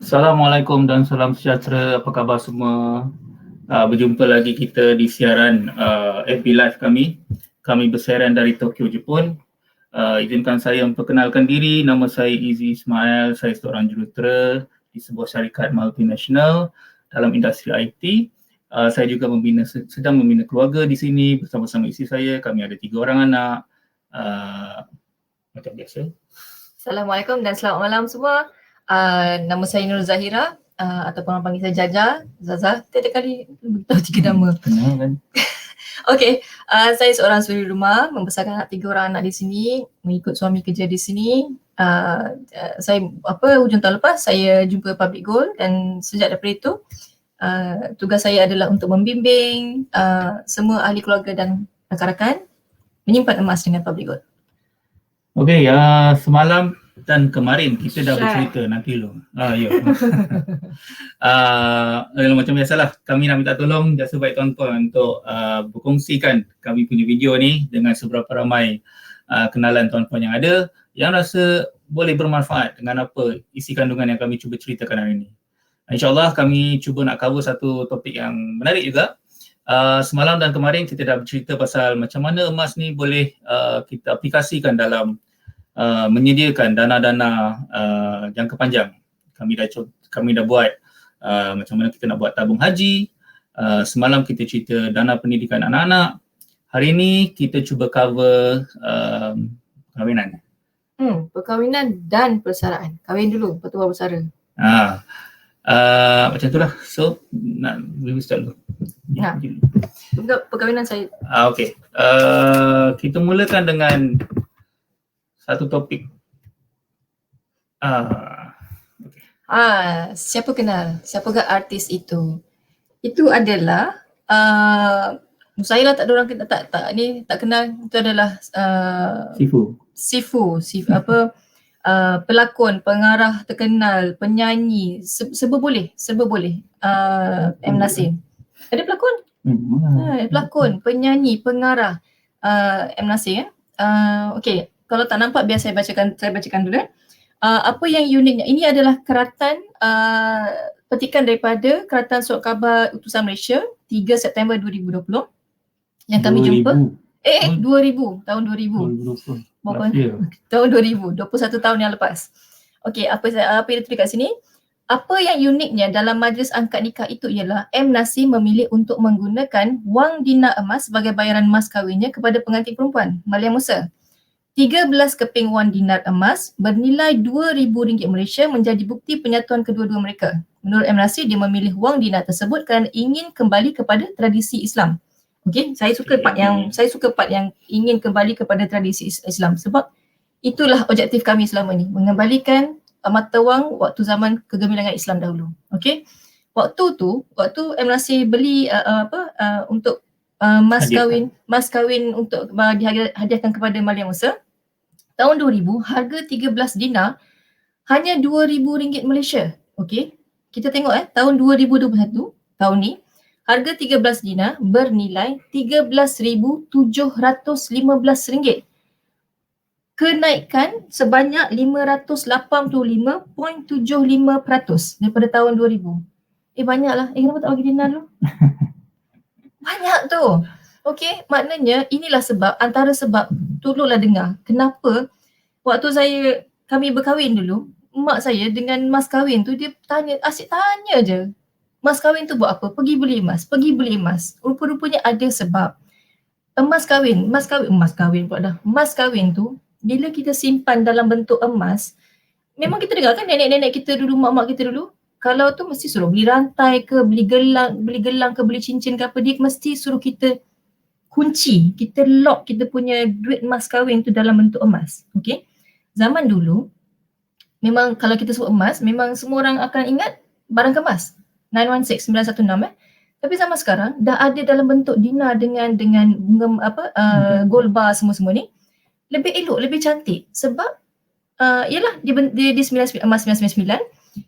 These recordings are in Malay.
Assalamualaikum dan salam sejahtera. Apa khabar semua? Berjumpa lagi kita di siaran FB Live kami. Kami bersiaran dari Tokyo, Jepun. Izinkan saya memperkenalkan diri. Nama saya Izzy Ismail. Saya seorang jurutera di sebuah syarikat multinasional dalam industri IT. Saya juga sedang membina keluarga di sini bersama-sama isteri saya. Kami ada 3 orang anak. Macam biasa. Assalamualaikum dan selamat malam semua. Nama saya Nur Zahira ataupun orang panggil saya Jaja, Zaza. Tiada kali beritahu 3 nama. Kenal kan? Okey, saya seorang suri rumah, membesarkan 3 orang anak di sini, mengikut suami kerja di sini. Saya hujung tahun lepas saya jumpa Public Gold dan sejak daripada itu tugas saya adalah untuk membimbing semua ahli keluarga dan rakan-rakan menyimpan emas dengan Public Gold. Okey, semalam dan kemarin kita dah bercerita nanti dulu. Ya. Macam biasalah, kami nak minta tolong jasa baik tuan-tuan untuk berkongsikan kami punya video ni dengan seberapa ramai kenalan tuan-tuan yang ada yang rasa boleh bermanfaat dengan apa isi kandungan yang kami cuba ceritakan hari ini. InsyaAllah kami cuba nak cover satu topik yang menarik juga. Semalam dan kemarin kita dah bercerita pasal macam mana emas ni boleh kita aplikasikan dalam menyediakan dana-dana jangka panjang. Kami dah buat macam mana kita nak buat tabung haji. Semalam kita cerita dana pendidikan anak-anak. Hari ni kita cuba cover perkahwinan. Perkahwinan dan persaraan. Kahwin dulu, lepas tu baru bersara. Macam itulah. So, we start dulu. Perkahwinan saya. Okay. Kita mulakan dengan satu topik. Siapa kenal? Siapakah artis itu? Itu adalah saya lah tak ada orang tak kenal. Itu adalah Sifu. Pelakon, pengarah terkenal, penyanyi, serba boleh. M. Nasir. Ada pelakon? Pelakon, penyanyi, pengarah M. Nasir. Okey. Kalau tak nampak biar saya bacakan dulu. Apa yang uniknya, ini adalah keratan petikan daripada Keratan Surat Khabar Utusan Malaysia 3 September 2020 yang kami jumpa 2000 tahun 2000 tahun 2000 21 tahun yang lepas. Okey, apa yang ditulis kat sini, apa yang uniknya dalam majlis angkat nikah itu ialah M. Nasir memilih untuk menggunakan wang dinar emas sebagai bayaran mas kahwinnya kepada pengantin perempuan Malia Musa. 13 keping wang dinar emas bernilai RM2,000 Malaysia menjadi bukti penyatuan kedua-dua mereka. Menurut M. Nasir, dia memilih wang dinar tersebut kerana ingin kembali kepada tradisi Islam. Okey, saya suka part yang ingin kembali kepada tradisi Islam sebab itulah objektif kami selama ni, mengembalikan mata wang waktu zaman kegemilangan Islam dahulu. Okey. Waktu M. Nasir beli untuk mas kahwin untuk dihadiahkan kepada Malia Musa tahun 2000, harga 13 dinar hanya RM2,000 Malaysia. Okey. Kita tengok tahun 2021, tahun ni harga 13 dinar bernilai RM13,715. Kenaikan sebanyak 585.75% daripada tahun 2000. Banyaklah. Kenapa tak bagi dinar dulu? Banyak tu. Okey, maknanya inilah antara sebab, tolonglah dengar kenapa waktu kami berkahwin dulu, mak saya dengan mas kahwin tu dia asyik tanya je. Mas kahwin tu buat apa? Pergi beli emas. Rupa-rupanya ada sebab. Emas kahwin tu bila kita simpan dalam bentuk emas, memang kita dengar kan nenek-nenek kita dulu, mak-mak kita dulu, kalau tu mesti suruh beli rantai ke, beli gelang ke, beli cincin ke apa, dia mesti suruh kita kunci, kita lock kita punya duit emas kahwin tu dalam bentuk emas. Okey. Zaman dulu memang kalau kita sebut emas, memang semua orang akan ingat barang kemas 916 916. Tapi zaman sekarang dah ada dalam bentuk dinar dengan bunga gold bar semua ni. Lebih elok, lebih cantik sebab ialah dia emas 999.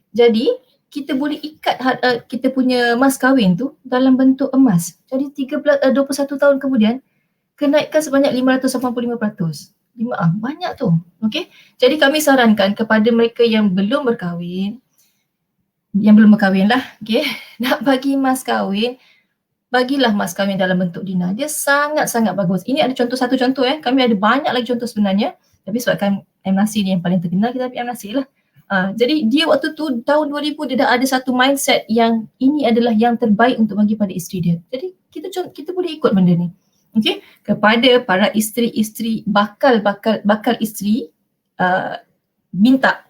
Jadi kita boleh ikat kita punya mas kahwin tu dalam bentuk emas. Jadi 21 tahun kemudian kenaikan sebanyak 585%. Banyak tu. Okey. Jadi kami sarankan kepada mereka yang belum berkahwin, yang belum berkahwin lah, okay, nak bagi mas kahwin, bagilah mas kahwin dalam bentuk dinar. Dia sangat-sangat bagus. Ini ada satu contoh kami ada banyak lagi contoh sebenarnya, tapi sebabkan M-Nasir ni yang paling terkenal, kita ambil M-Nasir lah. Jadi dia waktu tu tahun 2000 dia dah ada satu mindset yang ini adalah yang terbaik untuk bagi pada isteri dia. Jadi kita boleh ikut benda ni. Okay, kepada para isteri-isteri bakal isteri, minta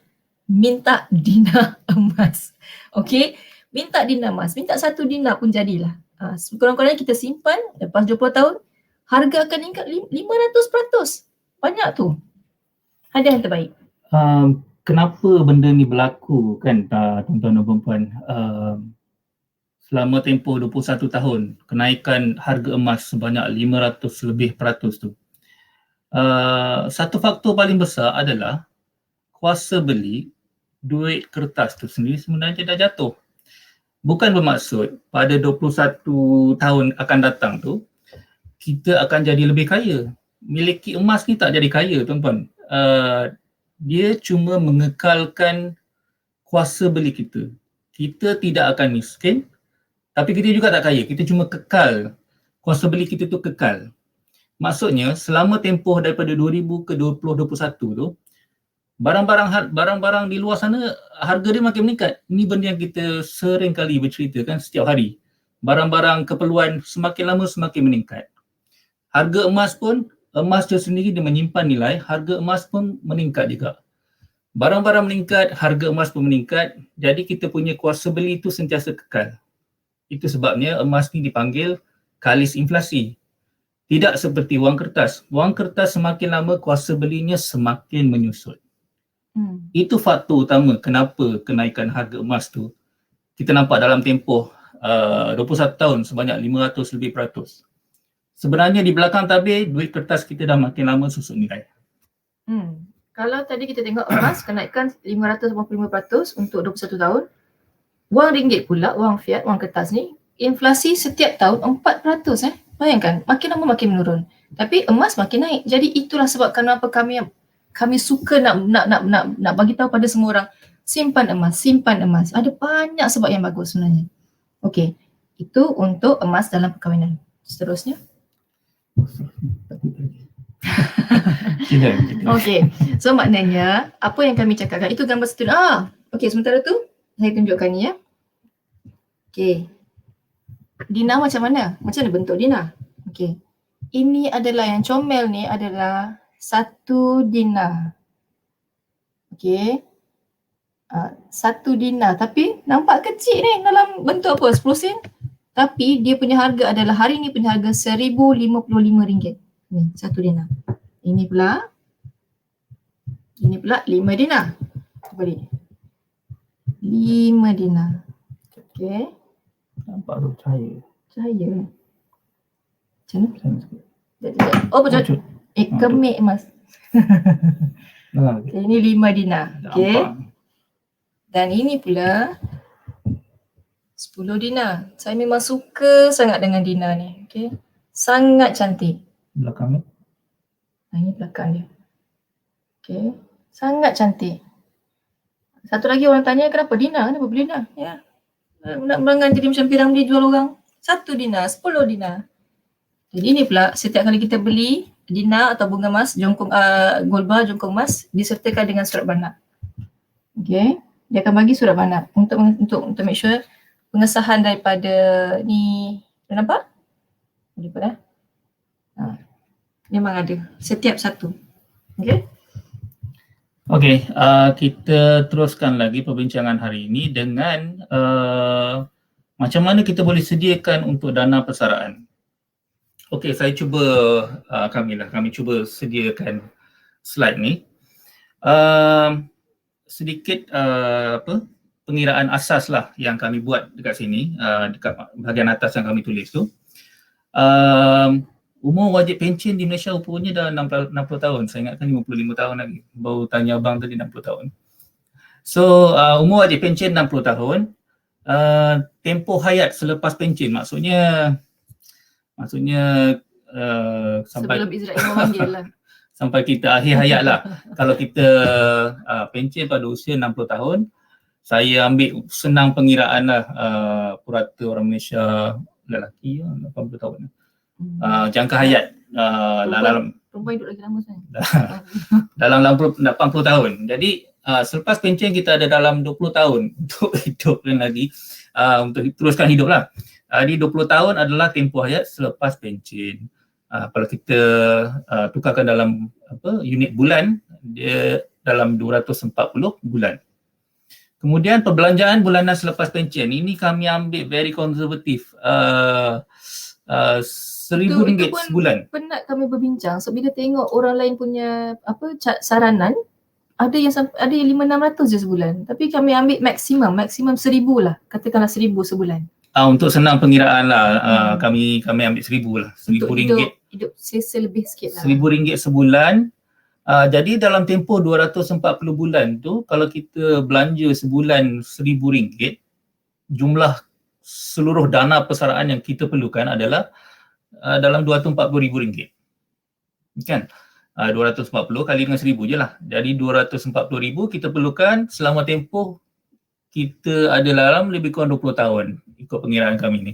dinar emas. Okay, minta dinar emas, minta 1 dinar pun jadilah. Kurang-kurangnya kita simpan, lepas 20 tahun harga akan meningkat 500%. Banyak tu. Hadiah yang terbaik. Kenapa benda ni berlaku kan, tuan-tuan dan puan-puan? Selama tempoh 21 tahun kenaikan harga emas sebanyak 500 lebih peratus tu. Satu faktor paling besar adalah kuasa beli duit kertas tu sendiri sebenarnya dah jatuh. Bukan bermaksud pada 21 tahun akan datang tu kita akan jadi lebih kaya. Miliki emas ni tak jadi kaya, tuan-tuan. Dia cuma mengekalkan kuasa beli kita. Kita tidak akan miskin, tapi kita juga tak kaya. Kita cuma kekal. Kuasa beli kita tu kekal. Maksudnya selama tempoh daripada 2000 ke 2021 tu, barang-barang di luar sana harga dia makin meningkat. Ini benda yang kita sering kali bercerita kan setiap hari. Barang-barang keperluan semakin lama semakin meningkat. Harga emas pun, emas dia sendiri dia menyimpan nilai, harga emas pun meningkat juga. Barang-barang meningkat, harga emas pun meningkat, jadi kita punya kuasa beli itu sentiasa kekal. Itu sebabnya emas ni dipanggil kalis inflasi. Tidak seperti wang kertas. Wang kertas semakin lama kuasa belinya semakin menyusut. Itu faktor utama kenapa kenaikan harga emas tu kita nampak dalam tempoh 21 tahun sebanyak 500 lebih peratus. Sebenarnya di belakang tabir duit kertas kita dah makin lama susut nilai. Kalau tadi kita tengok emas kenaikan 585% untuk 21 tahun, wang ringgit pula, wang fiat, wang kertas ni inflasi setiap tahun 4%. Bayangkan, makin lama makin menurun. Tapi emas makin naik. Jadi itulah sebab kenapa kami suka nak bagi tahu pada semua orang, simpan emas. Ada banyak sebab yang bagus sebenarnya. Okey, itu untuk emas dalam perkahwinan. Seterusnya. Okey, so maknanya apa yang kami cakapkan itu gambar satu. Okey, sementara tu saya tunjukkan ni ya. Okey. Dinar macam mana? Macam mana bentuk dinar? Okey. Ini adalah yang comel ni adalah 1 dinar. Okey. 1 dinar tapi nampak kecil ni dalam bentuk apa? 10 sen. Tapi dia punya harga adalah hari ni punya harga RM1,055. Ni 1 dinar. Ini pula 5 dinar. Cuba ni. 5 dinar. Okey. Nampak tu cahaya. Cahaya. Macam mana? Oh betul. Kemik emas. Okay, ini 5 dinar. Okey. Dan ini pula 10 dinar. Saya memang suka sangat dengan dinar ni. Okey. Sangat cantik. Belakang ni. Ini belakang dia. Okey. Sangat cantik. Satu lagi orang tanya kenapa dinar? Kenapa beli dinar? Ya. Nak berangan jadi macam pirang beli jual orang. 1 dinar, 10 dinar. Jadi ini pula setiap kali kita beli dinar atau bunga emas, gold bar, jongkong emas disertakan dengan surat barnab. Okey, dia akan bagi surat barnab untuk make sure pengesahan daripada ni. Nampak? Nampak memang ada setiap satu. Okey. Okey, kita teruskan lagi perbincangan hari ini dengan macam mana kita boleh sediakan untuk dana persaraan. Okey, saya cuba kami cuba sediakan slide ni. Sedikit pengiraan asas lah yang kami buat dekat sini, dekat bahagian atas yang kami tulis tu. Umur wajib pencen di Malaysia rupanya dah 60 tahun. Saya ingatkan 55 tahun lagi. Baru tanya abang tadi 60 tahun. So umur wajib pencen 60 tahun. Tempoh hayat selepas pencen maksudnya sampai sebelum Israel memanggil lah. Sampai kita akhir hayat lah. Kalau kita pencen pada usia 60 tahun, Saya ambil senang pengiraan lah, purata orang Malaysia lelaki 80 tahun. Jangka hayat dalam Perempuan hidup lagi lama sebenarnya. dalam 80 tahun. Jadi selepas pencen kita ada dalam 20 tahun untuk hidup lagi, untuk teruskan hidup lah. Di 20 tahun adalah tempoh hayat selepas pencen. Kalau kita tukarkan dalam unit bulan, dia dalam 240 bulan. Kemudian perbelanjaan bulanan selepas pencen, ini kami ambil very konservatif, RM1,000 sebulan. Penat kami berbincang. So bila tengok orang lain punya saranan, ada yang 500-600 je sebulan. Tapi kami ambil maksimum 1,000 lah. Katakanlah 1,000 sebulan. Untuk senang pengiraan lah, kami ambil 1,000 lah. RM1,000. Hidup selesa lebih sikit lah. RM1,000 sebulan. Jadi dalam tempoh 240 bulan tu, kalau kita belanja sebulan RM1,000, jumlah seluruh dana persaraan yang kita perlukan adalah dalam RM240,000. Kan? 240 kali dengan 1,000 je lah. Jadi 240,000 kita perlukan selama tempoh kita ada dalam lebih kurang 20 tahun ikut pengiraan kami ni.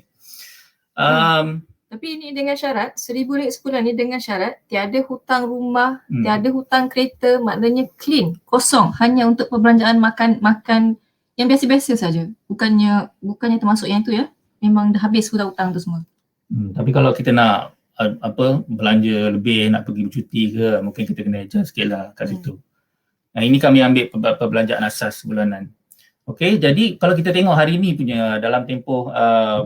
Tapi ini dengan syarat, RM1,000 sebulan ni dengan syarat tiada hutang rumah, tiada hutang kereta, maknanya clean, kosong, hanya untuk perbelanjaan makan yang biasa-biasa saja. Bukannya termasuk yang tu ya. Memang dah habis hutang tu semua. Tapi kalau kita nak belanja lebih, nak pergi bercuti ke, mungkin kita kena adjust sikit lah kat situ. Ini kami ambil perbelanjaan asas bulanan. Okey, jadi kalau kita tengok hari ni punya dalam tempoh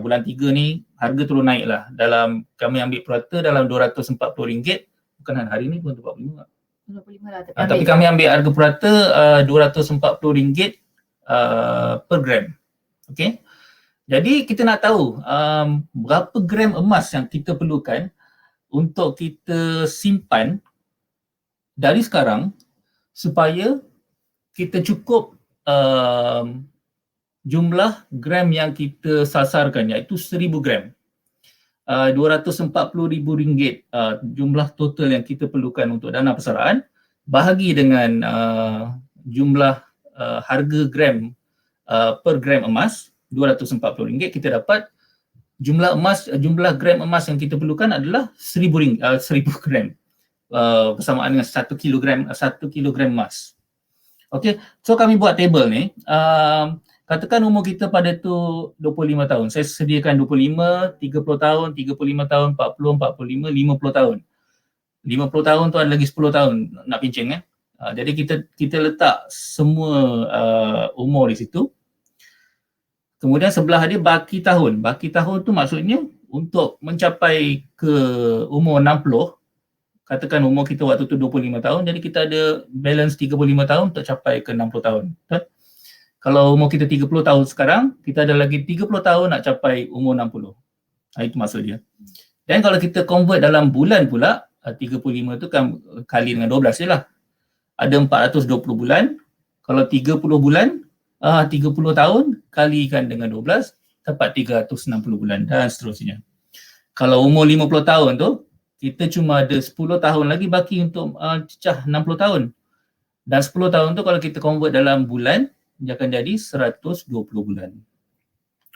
bulan 3 ni, harga turun naik lah. Kami ambil purata dalam RM240, bukan hari ni pun RM45 lah. Tapi kami ambil harga purata RM240 per gram. Okey. Jadi kita nak tahu berapa gram emas yang kita perlukan untuk kita simpan dari sekarang supaya kita cukup jumlah gram yang kita sasarkan, iaitu 1,000 gram. RM240,000 jumlah total yang kita perlukan untuk dana persaraan, bahagi dengan jumlah harga gram per gram emas RM240, kita dapat jumlah gram emas yang kita perlukan adalah 1,000 gram, bersamaan dengan 1 kilogram emas. Okey, so kami buat table ni. Katakan umur kita pada tu 25 tahun. Saya sediakan 25, 30 tahun, 35 tahun, 40, 45, 50 tahun. 50 tahun tu ada lagi 10 tahun nak pincin kan. Jadi kita letak semua umur di situ. Kemudian sebelah dia baki tahun. Baki tahun tu maksudnya untuk mencapai ke umur 60, katakan umur kita waktu tu 25 tahun, jadi kita ada balance 35 tahun untuk capai ke 60 tahun. Betul? Kalau umur kita 30 tahun sekarang, kita ada lagi 30 tahun nak capai umur 60. Itu maksud dia. Dan kalau kita convert dalam bulan pula, 35 tu kan kali dengan 12 je lah. Ada 420 bulan. Kalau 30 bulan, 30 tahun kalikan dengan 12, dapat 360 bulan dan seterusnya. Kalau umur 50 tahun tu, kita cuma ada 10 tahun lagi baki untuk cecah 60 tahun. Dan 10 tahun tu kalau kita convert dalam bulan, dia akan jadi 120 bulan.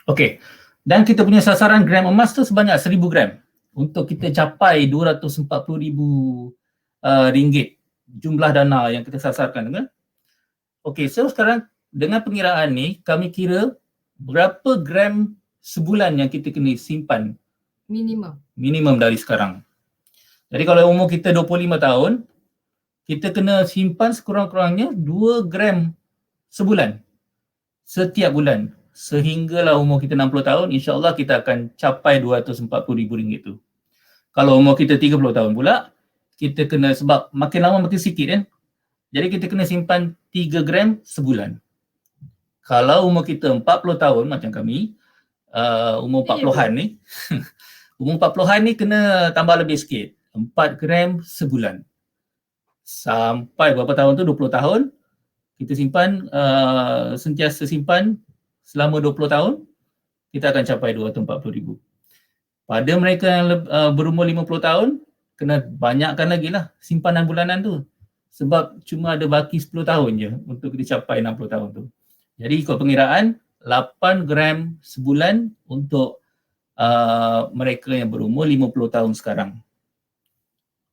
Okey. Dan kita punya sasaran gram emas tu sebanyak 1,000 gram untuk kita capai RM240,000 jumlah dana yang kita sasarkan, kan? Okey, so sekarang dengan pengiraan ni kami kira berapa gram sebulan yang kita kena simpan minimum dari sekarang. Jadi kalau umur kita 25 tahun, kita kena simpan sekurang-kurangnya 2 gram sebulan, setiap bulan. Sehinggalah umur kita 60 tahun, insya-Allah kita akan capai RM240,000 tu. Kalau umur kita 30 tahun pula, kita kena, sebab makin lama makin sikit kan. Jadi kita kena simpan 3 gram sebulan. Kalau umur kita 40 tahun macam kami, umur 40-an ni, umur 40-an ni kena tambah lebih sikit, 4 gram sebulan. Sampai berapa tahun tu, 20 tahun, kita simpan, sentiasa simpan selama 20 tahun, kita akan capai 240,000. Pada mereka yang berumur 50 tahun, kena banyakkan lagi lah simpanan bulanan tu. Sebab cuma ada baki 10 tahun je untuk kita capai 60 tahun tu. Jadi ikut pengiraan 8 gram sebulan untuk mereka yang berumur 50 tahun sekarang.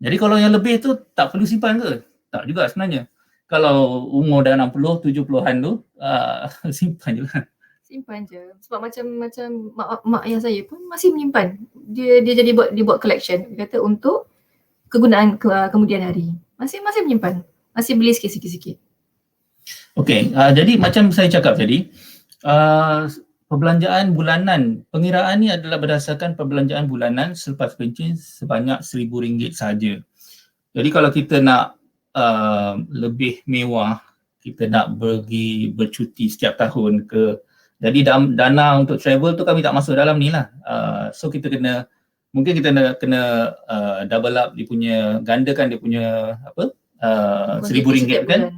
Jadi kalau yang lebih tu tak perlu simpan ke? Tak juga sebenarnya. Kalau umur dah 60, 70-an tu simpan je lah. Simpan je. Sebab macam mak ayah saya pun masih menyimpan. Dia buat collection. Dia kata untuk kegunaan kemudian hari. Masih menyimpan. Masih beli sikit-sikit. Okey, jadi macam saya cakap tadi, perbelanjaan bulanan, pengiraan ni adalah berdasarkan perbelanjaan bulanan selepas pencen sebanyak RM1,000 sahaja. Jadi kalau kita nak lebih mewah, kita nak pergi bercuti setiap tahun ke, jadi dana untuk travel tu kami tak masuk dalam ni lah. So kita mungkin kita kena double up dia punya, gandakan dia punya RM1,000 kan.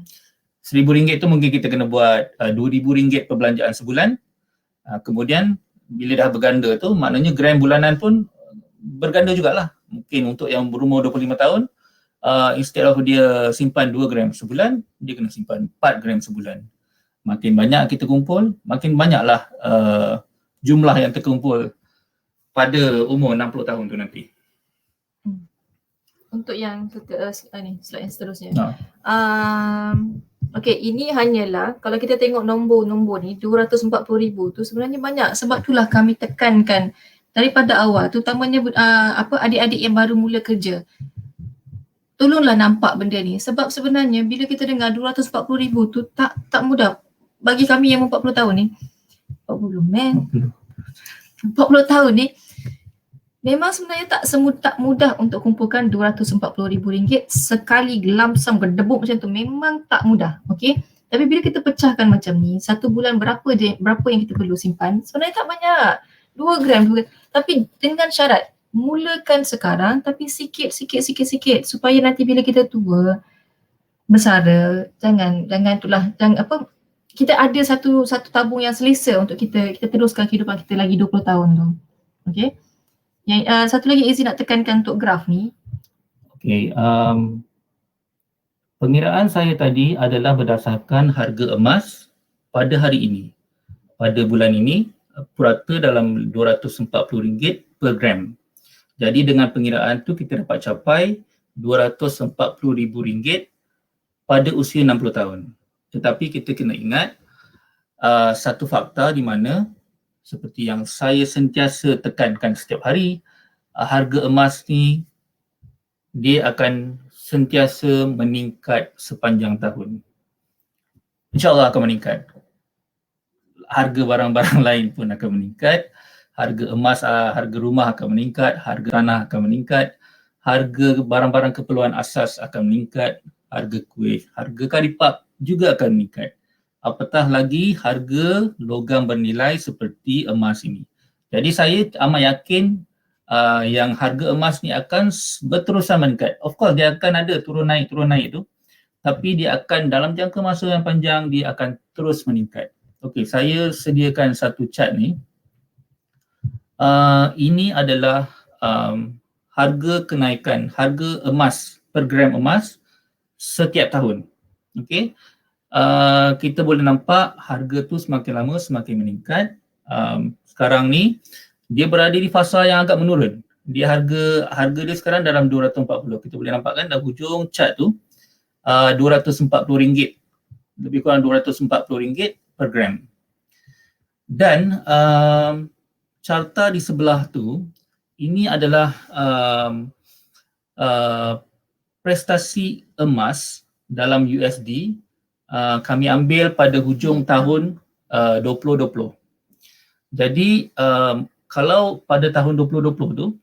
RM1,000 tu mungkin kita kena buat RM2,000 perbelanjaan sebulan. Kemudian bila dah berganda tu, maknanya gram bulanan pun berganda jugalah. Mungkin untuk yang berumur 25 tahun, instead of dia simpan 2 gram sebulan, dia kena simpan 4 gram sebulan. Makin banyak kita kumpul, makin banyaklah jumlah yang terkumpul pada umur 60 tahun tu nanti. Untuk yang slide yang seterusnya. Okey, ini hanyalah kalau kita tengok nombor-nombor ni 240,000 tu sebenarnya banyak. Sebab itulah kami tekankan daripada awal, terutamanya adik-adik yang baru mula kerja. Tolonglah nampak benda ni. Sebab sebenarnya bila kita dengar 240,000 tu tak mudah. Bagi kami yang 40 tahun ni, 40 tahun ni, memang sebenarnya tak mudah untuk kumpulkan RM240,000 sekali lamsam berdebuk macam tu. Memang tak mudah, okey. Tapi bila kita pecahkan macam ni, satu bulan berapa yang kita perlu simpan, sebenarnya tak banyak. 2 gram. Tapi dengan syarat, mulakan sekarang tapi sikit supaya nanti bila kita tua, bersara, jangan kita ada satu tabung yang selesa untuk kita teruskan kehidupan kita lagi 20 tahun tu. Okey. Yang satu lagi Izzy nak tekankan untuk graf ni. Okey, pengiraan saya tadi adalah berdasarkan harga emas pada hari ini. Pada bulan ini, purata dalam RM240 per gram. Jadi dengan pengiraan tu kita dapat capai RM240,000 pada usia 60 tahun. Tetapi kita kena ingat satu fakta di mana seperti yang saya sentiasa tekankan setiap hari, harga emas ni dia akan sentiasa meningkat sepanjang tahun. InsyaAllah akan meningkat. Harga barang-barang lain pun akan meningkat. Harga emas, harga rumah akan meningkat, harga tanah akan meningkat, harga barang-barang keperluan asas akan meningkat, harga kuih, harga karipap juga akan meningkat. Apatah lagi harga logam bernilai seperti emas ini. Jadi saya amat yakin yang harga emas ni akan berterusan meningkat. Of course dia akan ada turun naik tu, tapi dia akan dalam jangka masa yang panjang dia akan terus meningkat. Okey, saya sediakan satu chart ni. Ini adalah harga kenaikan harga emas per gram emas setiap tahun. Okey. Kita boleh nampak harga tu semakin lama semakin meningkat. Sekarang ni dia berada di fasa yang agak menurun. Dia harga dia sekarang dalam 240. Kita boleh nampak kan dah hujung chart tu RM240. Lebih kurang RM240 per gram. Dan carta di sebelah tu ini adalah prestasi emas dalam USD. Kami ambil pada hujung tahun 2020. Jadi kalau pada tahun 2020 tu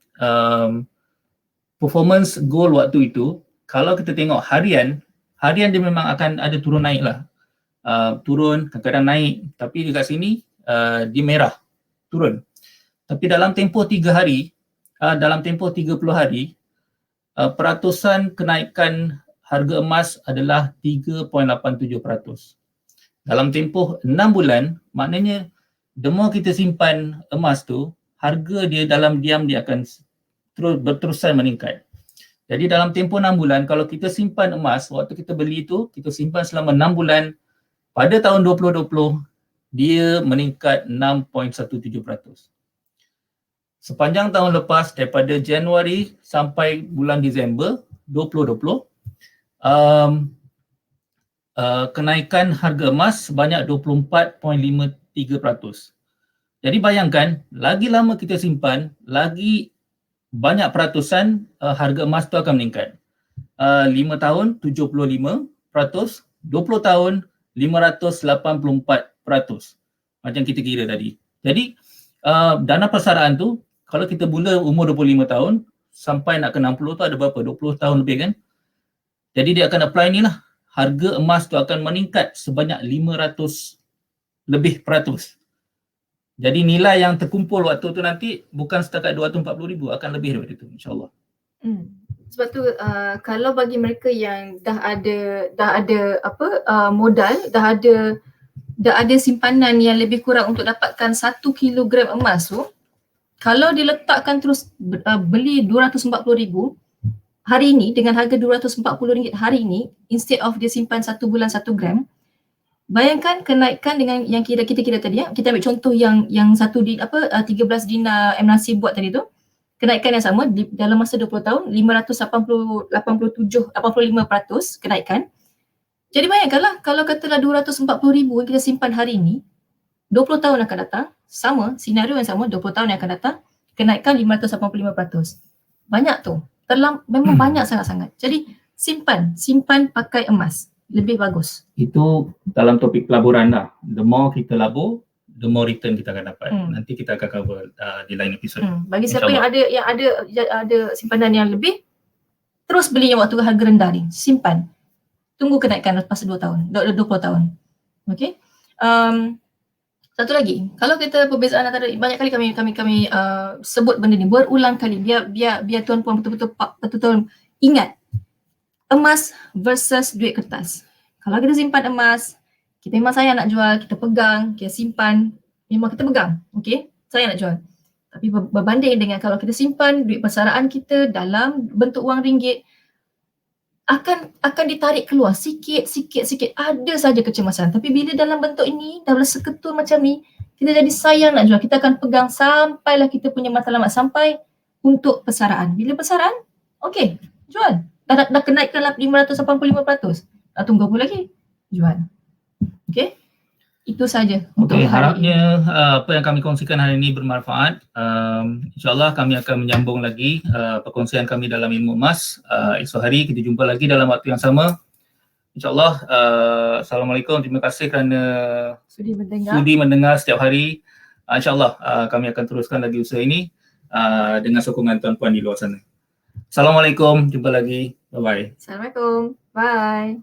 performance gold waktu itu, kalau kita tengok harian dia memang akan ada turun naik lah. Turun, kadang-kadang naik, tapi dekat sini dia merah, turun. Tapi dalam tempoh 3 hari, dalam tempoh 30 hari, peratusan kenaikan harga emas adalah 3.87%. Dalam tempoh 6 bulan, maknanya the more kita simpan emas tu, harga dia dalam diam dia akan berterusan meningkat. Jadi dalam tempoh 6 bulan, kalau kita simpan emas, waktu kita beli tu, kita simpan selama 6 bulan, pada tahun 2020, dia meningkat 6.17%. Sepanjang tahun lepas daripada Januari sampai bulan Disember 2020, kenaikan harga emas sebanyak 24.53%. Jadi bayangkan, lagi lama kita simpan, lagi banyak peratusan harga emas tu akan meningkat. 5 tahun 75%, 20 tahun 584%. Macam kita kira tadi. Jadi dana persaraan tu, kalau kita mula umur 25 tahun sampai nak ke 60 tu ada berapa? 20 tahun lebih kan? Jadi dia akan apply ni lah. Harga emas tu akan meningkat sebanyak 500 lebih peratus. Jadi nilai yang terkumpul waktu tu nanti bukan setakat 240,000, akan lebih daripada itu insyaAllah. Sebab tu kalau bagi mereka yang dah ada modal, dah ada simpanan yang lebih kurang untuk dapatkan 1 kilogram emas tu, kalau diletakkan terus beli 240,000 hari ini dengan harga RM240 hari ini, instead of dia simpan 1 bulan 1 gram, bayangkan kenaikan dengan yang kita kira tadi ya. Kita ambil contoh yang 13 dinar M-Nasir buat tadi tu, kenaikan yang sama dalam masa 20 tahun 85% kenaikan. Jadi bayangkanlah kalau katalah 240,000 yang kita simpan hari ini, 20 tahun akan datang, sama, senario yang sama, 20 tahun yang akan datang, kenaikan 585%. Banyak tu. Memang banyak sangat-sangat. Jadi simpan pakai emas. Lebih bagus. Itu dalam topik pelaburan lah. The more kita labur, the more return kita akan dapat. Nanti kita akan cover di lain episod. Bagi siapa yang ada simpanan yang lebih, terus beli yang waktu harga rendah ni. Simpan. Tunggu kenaikan lepas 20 tahun. Okay. Satu lagi, kalau kita perbezaan antara, banyak kali kami sebut benda ni berulang kali, biar tuan-puan betul-betul ingat. Emas versus duit kertas. Kalau kita simpan emas, kita memang sayang nak jual, kita pegang, kita simpan, memang kita pegang, okay? Sayang nak jual. Tapi berbanding dengan kalau kita simpan duit persaraan kita dalam bentuk wang ringgit, akan ditarik keluar sikit. Ada saja kecemasan. Tapi bila dalam bentuk ini, dalam seketul macam ni, kita jadi sayang nak jual. Kita akan pegang sampailah kita punya matlamat sampai untuk persaraan. Bila persaraan, okey, jual. Dah kenaikkan 585%. Nak tunggu apa lagi? Jual. Okey? Itu saja untuk hari ini. Harapnya apa yang kami kongsikan hari ini bermanfaat. InsyaAllah kami akan menyambung lagi perkongsian kami dalam ilmu emas. Esok hari kita jumpa lagi dalam waktu yang sama. InsyaAllah. Assalamualaikum. Terima kasih kerana sudi mendengar setiap hari. InsyaAllah kami akan teruskan lagi usaha ini dengan sokongan tuan-puan di luar sana. Assalamualaikum. Jumpa lagi. Bye-bye. Assalamualaikum. Bye.